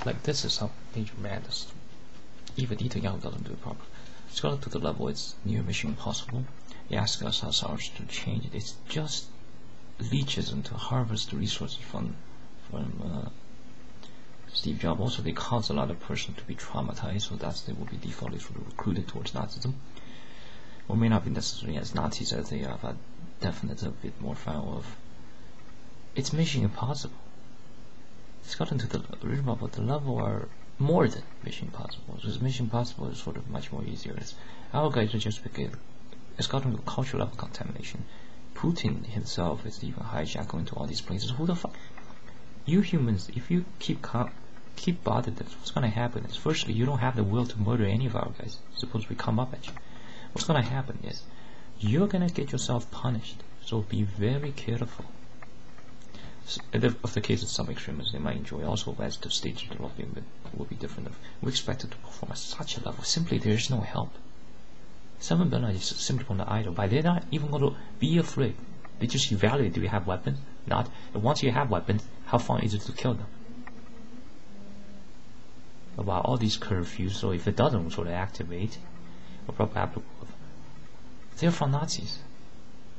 Like this is how major madness. Even Netanyahu doesn't do it properly. It's gotten to the level it's near mission impossible. You ask us how ours to change it. It's just leechism to harvest the resources from Steve Jobs. Also, they cause a lot of persons to be traumatized, so that they will be defaultly sort of recruited towards Nazism. Or may not be necessarily as Nazis as they have a definite a bit more foul of. It's mission impossible. It's gotten to the original, but the level are more than mission impossible. Because mission impossible is sort of much more easier. Our guys are just because it's gotten to a cultural level contamination. Putin himself is even hijacked going to all these places. Who the fuck? You humans, if you keep bothered, what's gonna happen is, firstly, you don't have the will to murder any of our guys. Suppose we come up at you. What's gonna happen is, you're gonna get yourself punished. So be very careful. Of the case of some extremists, they might enjoy. Also, as the stage of development will be different. We expect it to perform at such a level. Simply, there is no help. 7 billion is simply from the idle. But they're not even going to be afraid. They just evaluate: do you have weapons? Not. And once you have weapons, how fun is it to kill them? About all these curfews, so if it doesn't sort of activate, or probably they're from Nazis.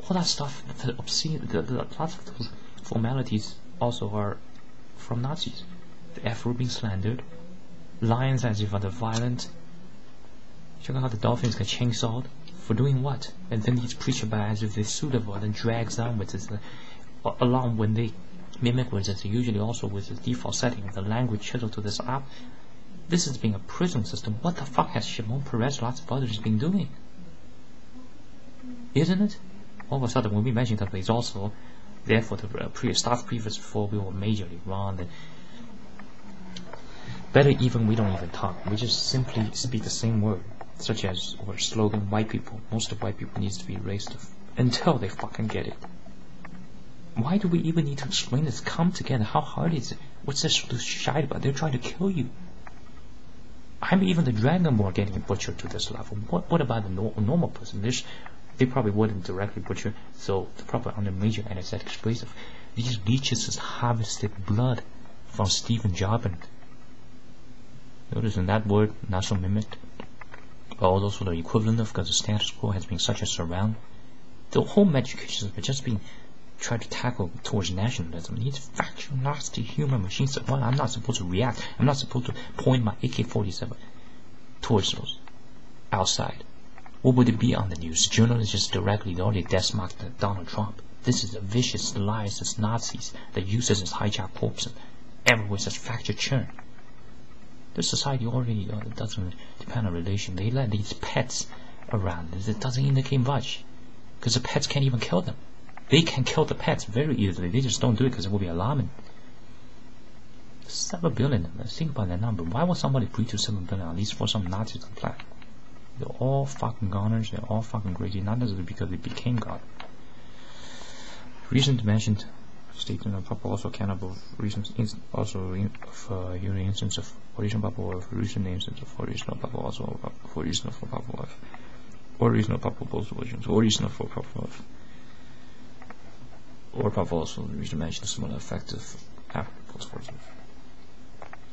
All that stuff, the obscene, lots of those formalities also are from Nazis. The F word being slandered, lions as if are the violent. Check out how the dolphins get chainsawed for doing what? And then he's preached about as if they're suitable, and then drags down with this along when they mimic words, as usually also with the default setting of the language chiseled to this up. This is being a prison system. What the fuck has Shimon Peres, lots of others been doing? Isn't it? All of a sudden, when we mention that it's also there for the staff previous before we were majorly wrong, then better even we don't even talk. We just simply speak the same word, such as our slogan, white people. Most of white people needs to be erased until they fucking get it. Why do we even need to explain this? Come together. How hard is it? What's this to shy about? They're trying to kill you. I'm even the Dragonborn getting butchered to this level. What about the normal person? They probably wouldn't directly butcher, so they're probably under major anesthetic explosive. These leeches just harvested blood from Stephen Jobs. Notice in that word, not so mimicked, but also the equivalent of, because the status quo has been such a surround. The whole education has just been tried to tackle towards nationalism. These factual, nasty human machines. Well, I'm not supposed to react. I'm not supposed to point my AK-47 towards those outside. What would it be on the news? Journalists just directly already death-marked Donald Trump. This is a vicious lies as Nazis that uses as hijack corpse and everywhere says fractured churn. This society already doesn't depend on relation. They let these pets around. It doesn't indicate much, because the pets can't even kill them. They can kill the pets very easily. They just don't do it because it will be alarming. 7 billion. Think about that number. Why would somebody preach to 7 billion? At least for some Nazis on the planet. They're all fucking goners. They're all fucking crazy. Not necessarily because they became God. Recent mentioned statement of Papa also cannibal reasons also of hearing instance of original Papa of recent instance of original Papa also for reason for Papa of or reasonable Papa both solutions or reasonable for Papa of or Papa also the reason mentioned similar effective after post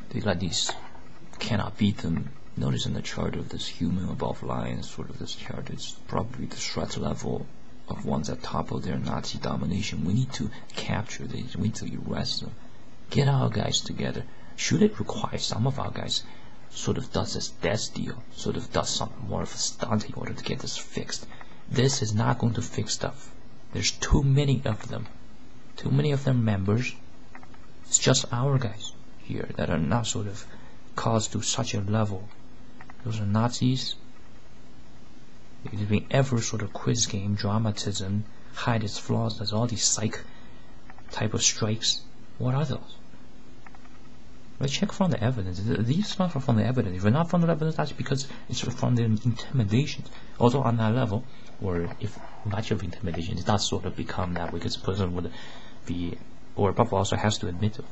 they like these cannot beat them. Notice in the chart of this human above lion, sort of this chart, it's probably the threat level of ones that topple their Nazi domination. We need to capture these. We need to arrest them. Get our guys together. Should it require some of our guys sort of does this death deal, sort of does some more of a stunt in order to get this fixed? This is not going to fix stuff. There's too many of them. Too many of them members. It's just our guys here that are not sort of caused to such a level. Those are Nazis. There's been every sort of quiz game, dramatism, hide its flaws. There's all these psych type of strikes. What are those? Let's check from the evidence. These stuff are from the evidence. If we're not from the evidence, that's because it's from the intimidation. Although on that level, or if much of intimidation is not sort of become that way, because the person would be, or Papa also has to admit of.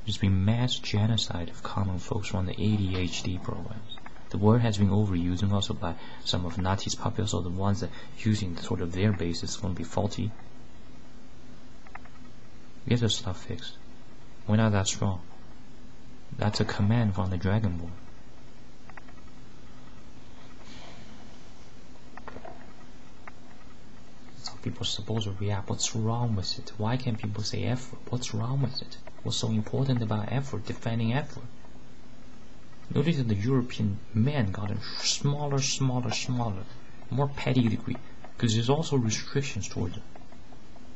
There's been mass genocide of common folks from the ADHD programs. The word has been overused and also by some of Nazis' puppies, so the ones that using sort of their base is going to be faulty. Get this stuff fixed. We're not that strong. That's a command from the Dragon Ball. So people suppose to react, what's wrong with it? Why can't people say effort? What's wrong with it? What's so important about effort, defending effort? Notice that the European men gotten smaller, more petty degree, because there's also restrictions towards them.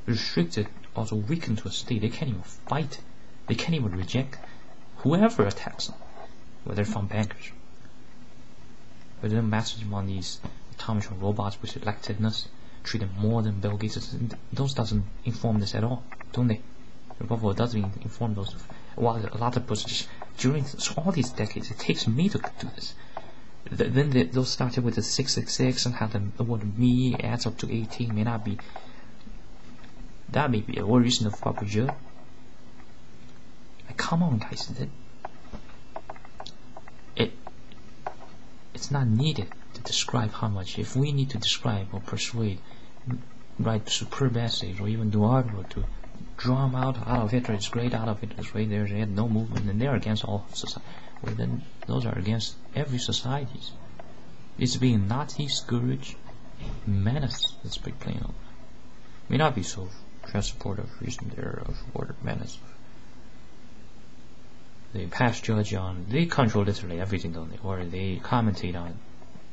Restricted, also weakened to a state, they can't even fight. They can't even reject whoever attacks them, whether from bankers. But then message on these autonomous robots with electedness, treat them more than Bill Gates. Those doesn't inform this at all, don't they? Rpoable doesn't inform those. Well, a lot of people during all these decades, it takes me to do this. Then those started with the 666 and have the word me adds up to 18 may not be. That may be a reason of proabl. Like, come on, guys, it's not needed to describe how much. If we need to describe or persuade, write superb essays or even do artwork to draw them out of Hitler is great, out of Hitler is great, there's no movement, and they're against all society. Well, then those are against every society. It's being Nazi, scourge, menace. Let's be plain old. May not be so supportive reason they're of order menace. They pass judge on, they control literally everything, don't they? Or they commentate on it.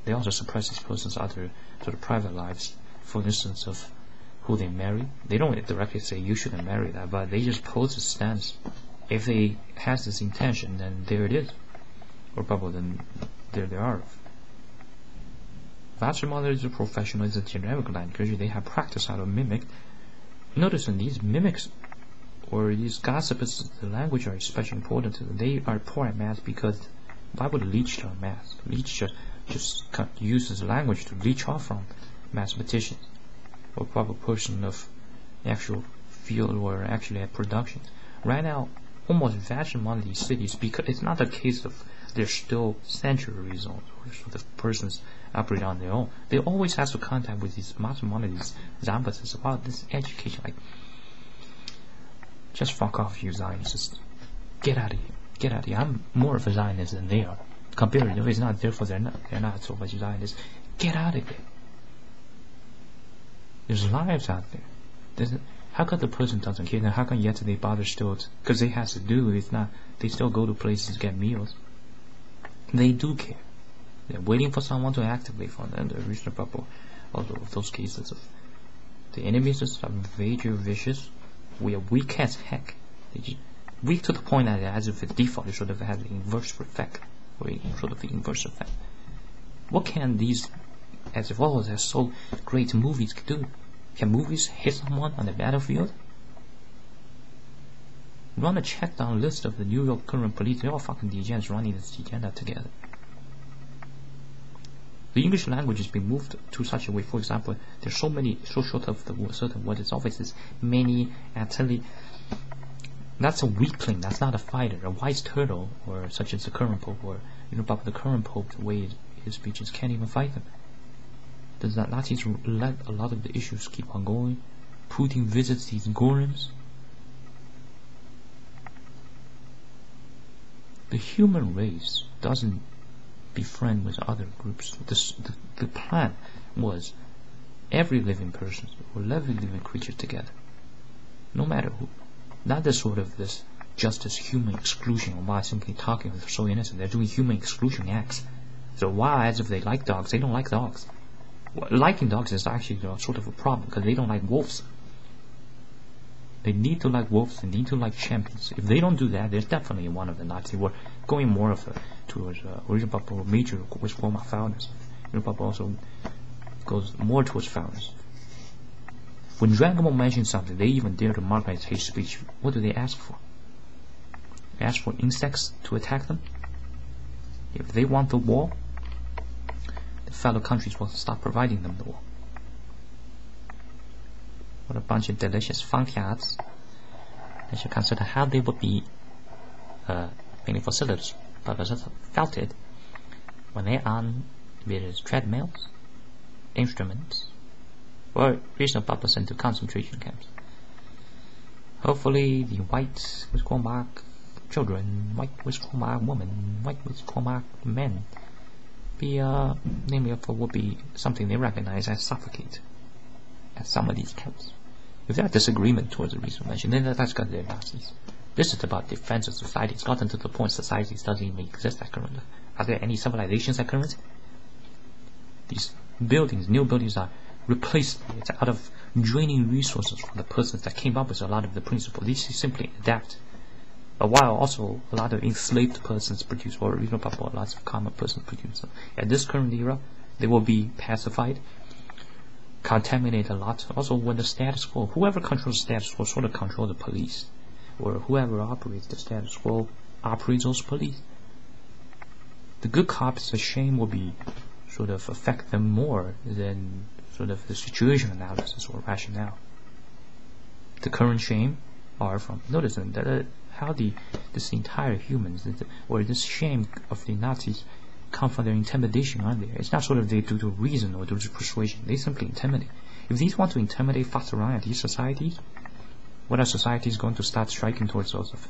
They also suppress this person's other sort of private lives, for instance of who they marry. They don't directly say you shouldn't marry that, but they just pose a stance. If they has this intention, then there it is. Or probably then there they are. Bachelor mother is a professional, is a generic language. They have practice how to mimic. Notice when these mimics or these gossips, the language are especially important to them. They are poor at math because why would leech learn math? Leech just uses language to leech off from mathematicians or proper person of actual field or actually at production. Right now, almost vast amount of these cities, because it's not a case of they're still centuries old or so the persons operate on their own. They always have to contact with these Maimonides, Zambas about this education. Like, just fuck off, you Zionists. Get out of here. Get out of here. I'm more of a Zionist than they are. Comparatively, it's not therefore they're not so much Zionists. Get out of here. There's lives out there. How come the person doesn't care? Then how come yet they bother still? Because they have to do. It's not. They still go to places to get meals. They do care. They're waiting for someone to activate for them. The reasonable, although of those cases of the enemies are very vicious. We are weak as heck. Weak to the point that as if the default sort of has the inverse effect, or sort of the inverse effect. What can these, as if all they're so great movies do? Can movies hit someone on the battlefield? Run a check down list of the New York current police. They're all fucking degens running this agenda together. The English language has been moved to such a way. For example, there's so short of the certain word. It's always this many, actually. That's a weakling. That's not a fighter. A wise turtle, or such as the current pope, or but the current pope, the way his speeches can't even fight them. Does that Nazis let a lot of the issues keep on going? Putin visits these Gorims. The human race doesn't befriend with other groups. The plan was every living person or every living creature together, no matter who. Not this sort of this justice, human exclusion, or why simply talking is so innocent. They're doing human exclusion acts. So why, as if they like dogs, they don't like dogs. Liking dogs is actually sort of a problem because they don't like wolves. They need to like wolves. They need to like champions. If they don't do that, there's definitely one of the Nazi. We're going more of towards rpoable major with former founders. Rpoable also goes more towards founders. When Dragon Ball mentions something, they even dare to mark as hate speech. What do they ask for? They ask for insects to attack them. If they want the war, the fellow countries will stop providing them the war. What a bunch of delicious funkyards. They should consider how they would be mainly for facilities purposes felt it when they are on various treadmills, instruments, or reasonable purpose into concentration camps. Hopefully the whites was going back children, white with mark woman, white with mark men, namely would be something they recognize as suffocate, as some of these counts. If there are disagreement towards the reason mentioned, then that's got their Nazis. This is about defense of society. It's gotten to the point societies doesn't even exist at current. Are there any civilizations at current? These buildings, new buildings are replaced. It's out of draining resources from the persons that came up with a lot of the principles. These simply adapt. But while also a lot of enslaved persons produce, or probably lots of common persons produce. So at this current era, they will be pacified, contaminate a lot. Also, when the status quo, whoever controls the status quo sort of control the police, or whoever operates the status quo operates those police. The good cops, the shame will be sort of affect them more than sort of the situation analysis or rationale. The current shame are from, notice that how this entire humans, or this shame of the Nazis come from their intimidation, aren't they? It's not sort of they due to reason or due to persuasion. They simply intimidate. If these want to intimidate fast around at these societies, what are societies going to start striking towards those of?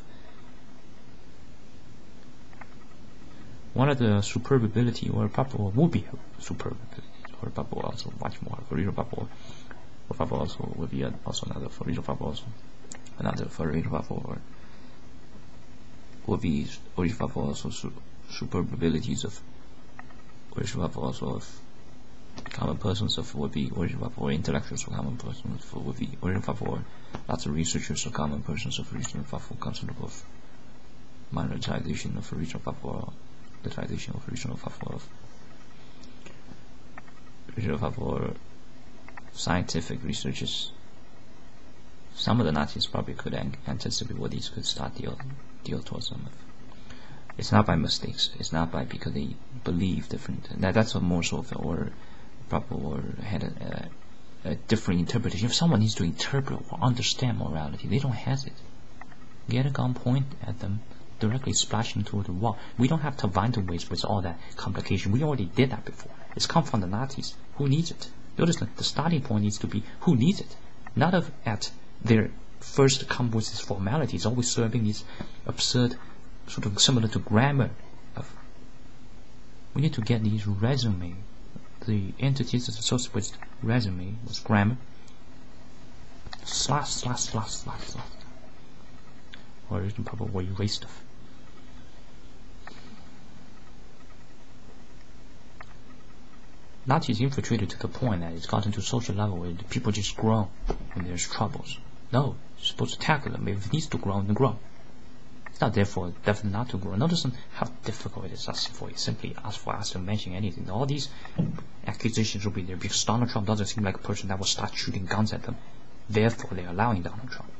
One of the superability or pable will be superability, or pable also much more for rpoable. Or pable also will be also another for rpoable also. Another for rpoable will be rpoable also superabilities of rpoable also of common persons of would be or intellectuals of common persons of would be rpoable. Lots of researchers of common persons of rpoable concept of monetization of rpoable. The tradition of regional pable scientific researches. Some of the Nazis probably could anticipate what these could start deal towards them. It's not by mistakes. It's not by because they believe different. That's a more sort of or probably or had a different interpretation. If someone needs to interpret or understand morality, they don't hesitate. Get a gun point at them, directly splashing toward the wall. We don't have to find ways with all that complication. We already did that before. It's come from the Nazis. Who needs it? Notice that the starting point needs to be who needs it, not at their first come with this formality. It's always serving these absurd, sort of similar to grammar. We need to get these resume, the entities that associated with resume, with grammar, slash, or you can probably erase stuff. Nazis infiltrated to the point that it's gotten to social level where the people just grow when there's troubles. No, you're supposed to tackle them. If it needs to grow, then grow. It's not therefore definitely not to grow. Notice how difficult it is for you. Simply ask for us to mention anything. All these accusations will be there because Donald Trump doesn't seem like a person that will start shooting guns at them. Therefore, they're allowing Donald Trump.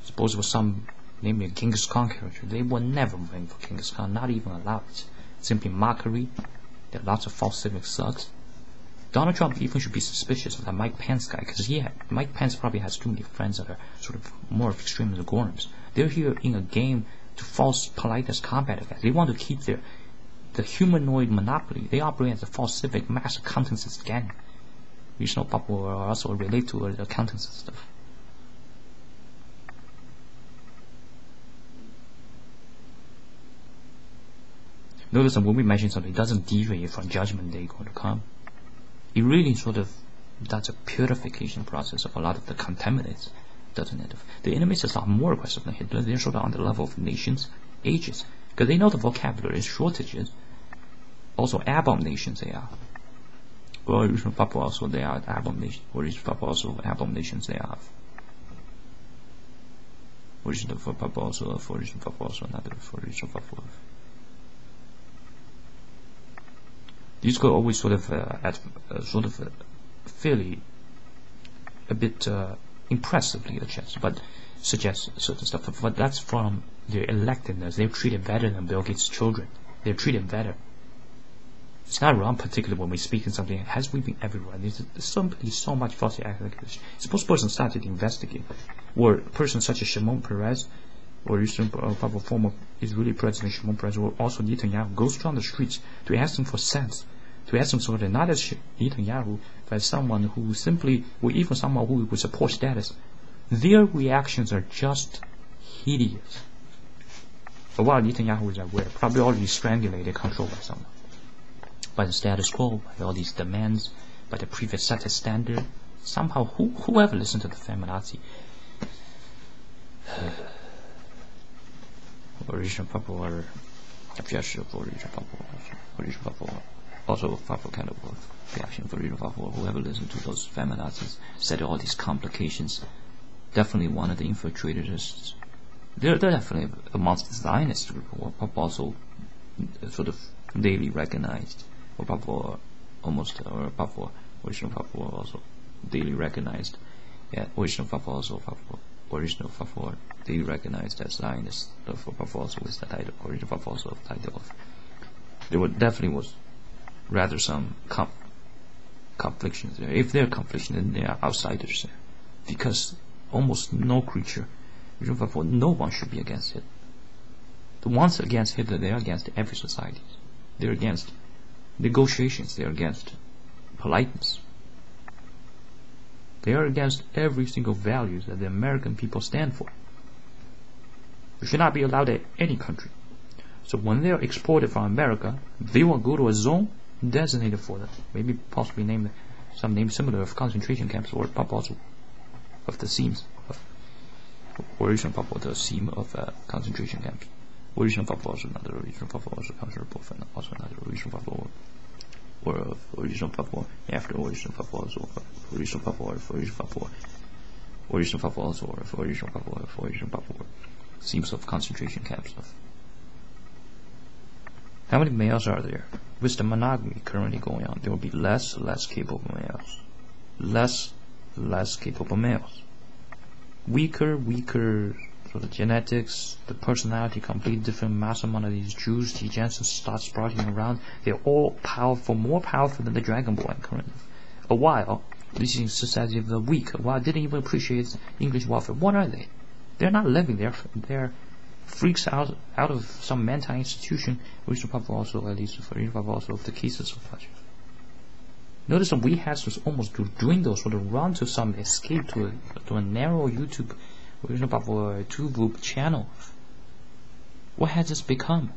Suppose it was some, namely a Genghis Khan character, they would never vote for Genghis Khan, not even allow it. Simply mockery. There are lots of false civic thugs. Donald Trump even should be suspicious of that Mike Pence guy, because Mike Pence probably has too many friends that are sort of more extreme than Gorms. They're here in a game to false politeness combat against. They want to keep the humanoid monopoly. They operate as a false civic mass accountancy gang. Regional people are also relate to the accountancy stuff. Notice that when we mention something, it doesn't deviate from judgment day going to come. It really sort of does a purification process of a lot of the contaminants, doesn't it? The enemies are more aggressive than Hitler. They're sort of on the level of nations, ages, because they know the vocabulary is shortages. Also, abominations they are. Well, regional people also they are abominations. Or regional people also abominations they are. Regional people also for regional people also another for regional people. These go always sort of fairly a bit impressively but suggest certain stuff. But that's from their electedness. They're treated better than Bill Gates' children. They're treated better. It's not wrong, particularly when we speak in something. It has been everywhere. There's so much false accusation. Suppose a person started to investigate, or a person such as Shimon Peres, or probably former Israeli President Shimon Peres, or also Netanyahu, goes around the streets to ask them for sense, to ask them sort of not as Netanyahu, but as someone who simply, or even someone who would support status. Their reactions are just hideous. But while Netanyahu is aware, probably already strangulated, controlled by someone, by the status quo, by all these demands, by the previous set standard. Somehow, whoever listened to the feminazi, original purple or objection of original purple, also purple kind of reaction for original purple. Whoever listened to those feminazis said all these complications. Definitely one of the infiltrators. They're definitely amongst the Zionist group, or also sort of daily recognized, or purple almost, or purple original purple also daily recognized. Yeah, original purple also purple. Original purple daily recognized as Zionist. Therefore, purple also is the title. Original purple also the title of. There definitely was rather some conflictions there. If there are conflictions, then they are outsiders there, because almost no creature, no one should be against it. The ones against Hitler, they are against every society. They're against negotiations. They're against politeness. They are against every single value that the American people stand for. They should not be allowed at any country. So when they are exported from America, they will go to a zone designated for them. Maybe possibly name some name similar of concentration camps, or also of the seams of original purple, the seam of concentration camps. Original purple also another original purple also comes from and also another original purple, or of original purple after original purple also original purple, or original purple, original purple also, or original purple, or original purple seams of concentration camps. How many males are there? With the monogamy currently going on, there will be less capable males. Less capable males. Weaker sort of genetics, the personality, completely different. Mass amount of these Jews, degen'cists start sprouting around. They're all powerful, more powerful than the Dragonborn currently. A while, this is society of the weak. A while, didn't even appreciate English warfare. What are they? They're not living. They're freaks out of some mental institution, which probably also, at least for also of the cases of such. Notice that we had to almost doing those sort of run to some escape to a narrow YouTube tube channel. What has this become?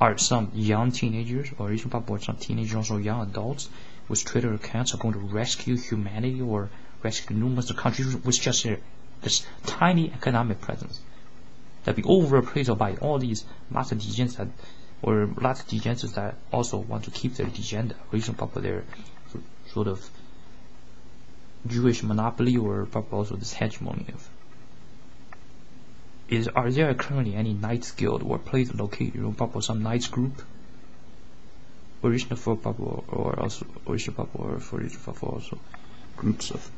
Are some young teenagers, or even probably some teenagers, also young adults, with Twitter accounts are going to rescue humanity or rescue numerous countries with just this tiny economic presence that be overappraised by all these lots of degen'cists, or lots of degen'cists that also want to keep their agenda, reason for their sort of Jewish monopoly, or also this hegemony of. Are there currently any Knights Guild or place located, or some Knights group? Original for Pablo, or also original Pablo, or for also groups of,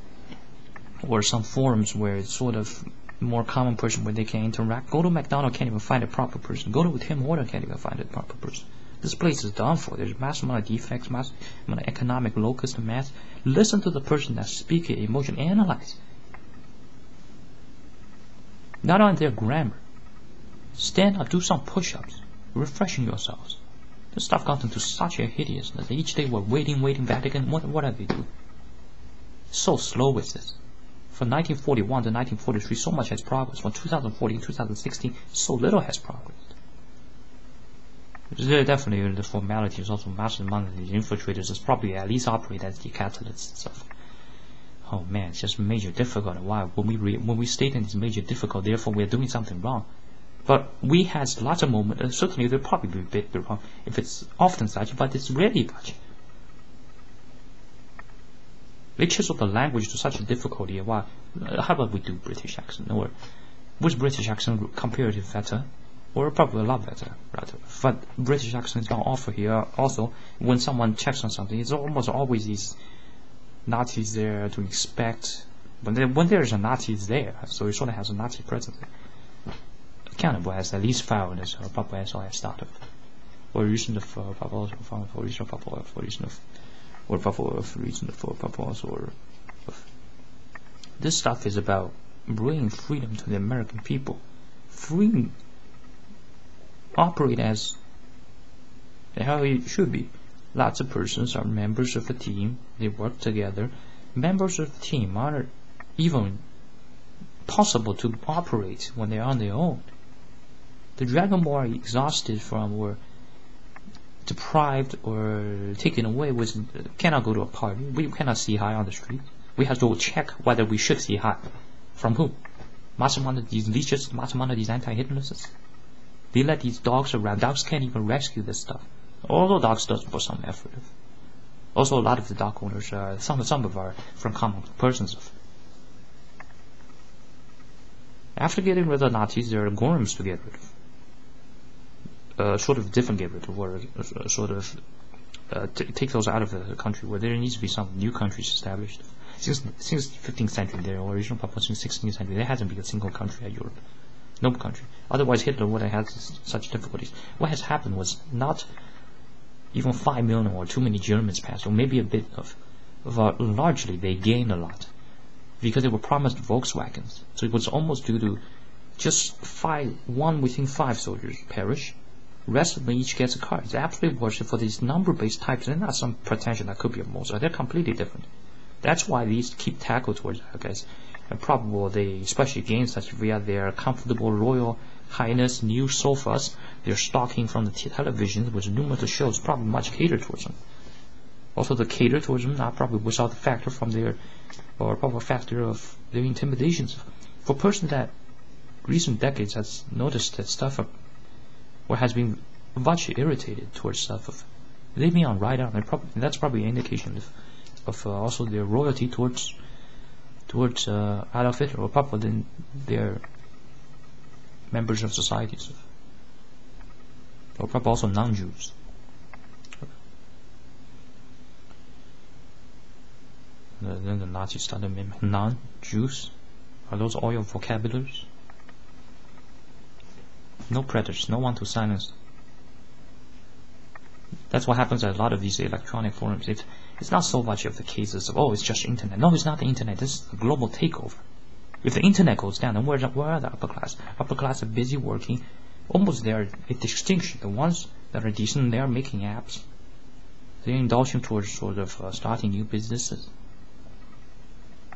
or some forums where it's sort of more common person where they can interact. Go to McDonald's, can't even find a proper person. Go to Tim Hortons, can't even find a proper person. This place is done for. There's mass amount of defects, mass amount of economic locus mass. Listen to the person that's speaking, emotion, analyze. Not on their grammar. Stand up, do some push-ups, refreshing yourselves. This stuff got into such a hideousness that each day we're waiting, Vatican, what are they doing? So slow with this. From 1941 to 1943, so much has progressed. From 2014 to 2016, so little has progressed. There definitely the formality is also massive among the infiltrators is probably at least operate as the catalysts and stuff. Oh man, it's just major difficult. Why? When we state in this major difficult, therefore we're doing something wrong. But we had lots of moments. Certainly, there probably be a bit wrong if it's often such, but it's rarely such. They chisel the language to such a difficulty. Why? How about we do British accent, or with British accent comparatively better, or probably a lot better rather. But British accent is not offered here. Also, when someone checks on something, it's almost always these Nazis there to expect. But when there is a Nazi there, so it sort of has a Nazi presence. Accountable as at least found as probably as I started. Or reason of also for reason of reason of or reason for also or this stuff is about bringing freedom to the American people. Freedom operate as how it should be. Lots of persons are members of a team, they work together. Members of the team are even possible to operate when they're on their own. The dragon who are exhausted from or deprived or taken away cannot go to a party. We cannot see hi on the street. We have to check whether we should see hi. From whom? These leeches, these anti-hypnotists. They let these dogs around. Dogs can't even rescue this stuff. Although dogs does put some effort. Also, a lot of the dog owners, some of are from common persons. After getting rid of the Nazis, there are Gorms to get rid of. Sort of different get rid of, or sort of take those out of the country, where there needs to be some new countries established. Since 15th century, their original population, 16th century, there hasn't been a single country at Europe. No country. Otherwise, Hitler would have had such difficulties. What has happened was not even 5 million or too many Germans passed, or maybe a bit of largely they gained a lot, because they were promised Volkswagens. So it was almost due to just one within 5 soldiers perish. Rest of them each gets a car. It's absolutely worship for these number-based types. They're not some pretension that could be a Mozart. They're completely different. That's why these keep tackle towards our guys. And probably they, especially gains such via their comfortable royal highness new sofas, they're stocking from the television, which numerous shows probably much catered towards them. Also, the cater towards them not probably without the factor from their, or probably factor of their intimidations. For a person that recent decades has noticed that stuff or has been much irritated towards stuff of leaving on right out, and that's probably an indication of also their loyalty towards Adolf Hitler, or probably than their members of societies, or probably also non-Jews. Then the Nazis started non-Jews. Are those all your vocabularies? No predators, no one to silence. That's what happens at a lot of these electronic forums. It's not so much of the cases of, it's just internet. No, it's not the internet. This is a global takeover. If the internet goes down, then where are the upper class? Upper class are busy working. Almost they're a distinction. The ones that are decent, they are making apps. They're indulging towards sort of starting new businesses.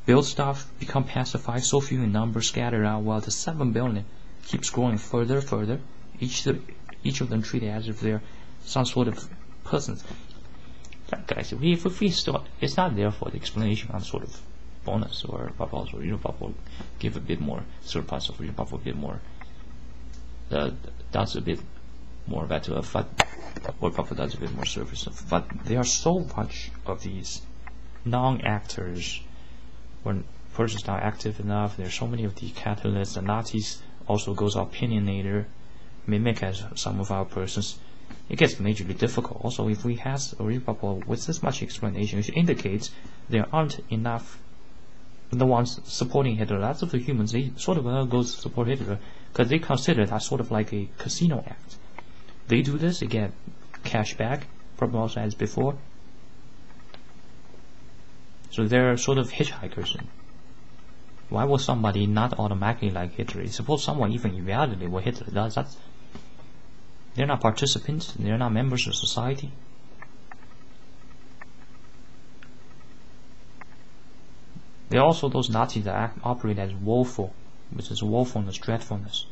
Build stuff, become pacified, so few in number, scattered out, while the 7 billion keeps growing further. Each of them treated as if they're some sort of persons. Guys, if we still, it's not there for the explanation on sort of bonus or paoble, or rpoable give a bit more surplus, or rpoable a bit more does a bit more better, but or paoble does a bit more service. But there are so much of these non-actors when persons not active enough. There's so many of the catalysts. The Nazis also goes opinionator, mimic as some of our persons. It gets majorly difficult. Also, if we have a rpoable with this much explanation, it indicates there aren't enough the ones supporting Hitler. Lots of the humans, they sort of go support Hitler because they consider that sort of like a casino act. They do this, they get cash back, probably also as before. So they're sort of hitchhikers. Why will somebody not automatically like Hitler? Suppose someone even evaluate what Hitler does. They're not participants. They're not members of society. There are also those Nazis that operate as woeful, which is woefulness, dreadfulness.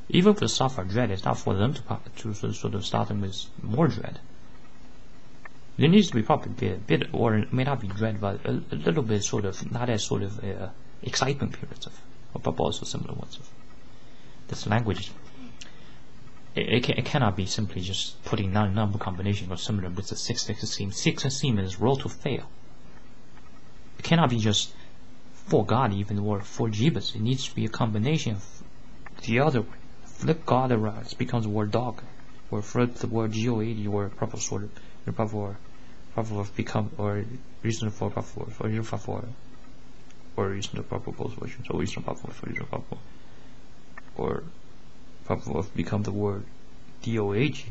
Even if they suffer dread, it's not for them to sort of start them with more dread. There needs to be probably a bit, or it may not be dread, but a little bit sort of, not as sort of excitement periods but also similar ones of this language. It cannot be simply just putting non-number combination or similar with the 6 scheme. 6 scheme is roll to fail. It cannot be just for God even, or for Jeebus. It needs to be a combination of the other way. Flip God around, it becomes the word dog, or flip the word GOAD, or proper sort of proper become, or reason for proper for reason for, or reason to proper both versions, or reason proper for reason proper, or proper become the word DOAG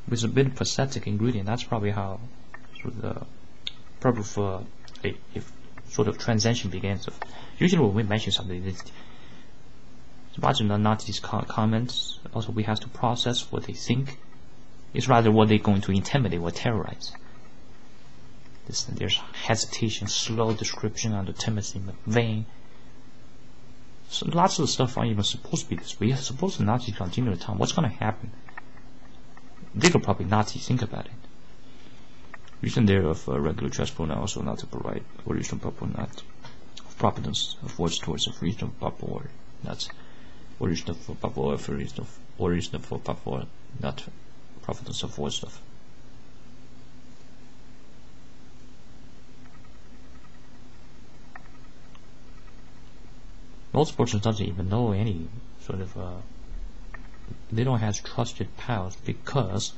with a bit of pathetic ingredient. That's probably how sort of the proper for if sort of transition begins. Usually when we mention something, imagine not these comments. Also, we have to process what they think. It's rather what they're going to intimidate or terrorize. There's hesitation, slow description under Timothy McVeigh. So lots of the stuff aren't even supposed to be this way. Suppose the Nazis continue to time, what's going to happen? They could probably not think about it. Reason there of regular transport now also not to provide original purple, not of properties of words towards a reasonable purple, or not original for purple, or original for purple, not properties of word stuff. Most persons doesn't even know any sort of they don't have trusted pals because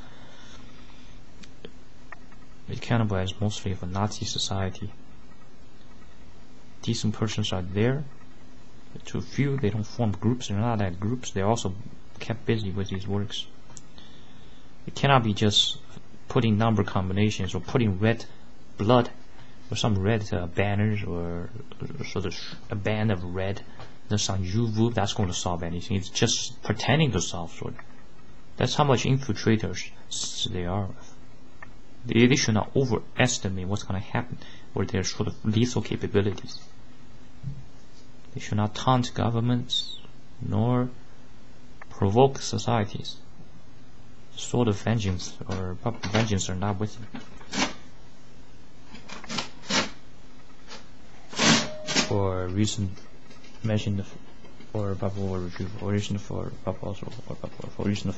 it cannibalizes mostly of a Nazi society. Decent persons are there. Too few, they don't form groups, they're not at groups, they're also kept busy with these works. It cannot be just putting number combinations or putting red blood or some red banners or sort of a band of red that's on UV, that's going to solve anything. It's just pretending to solve sort of. That's how much infiltrators they are. They should not overestimate what's going to happen or their sort of lethal capabilities. They should not taunt governments nor provoke societies. Sort of vengeance or public vengeance are not with them. For reason mentioned or pable or retrieval, or reason for pable also or pable for reason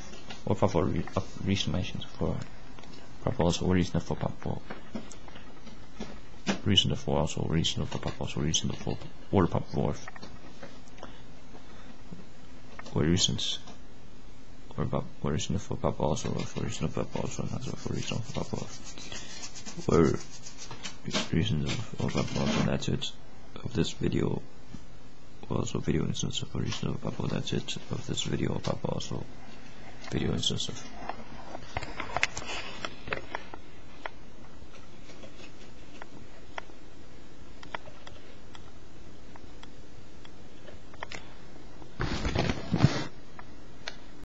or pable reason mentioned for pable also or reason for pable. Reason for also reason for pable also reason for orpable or reasons or reason for pable also or for reason for pable also not for reason for pable or reasons of pable also. That's it of this video. Also video instance of reason of pable. That's it of this video of pable also video instance of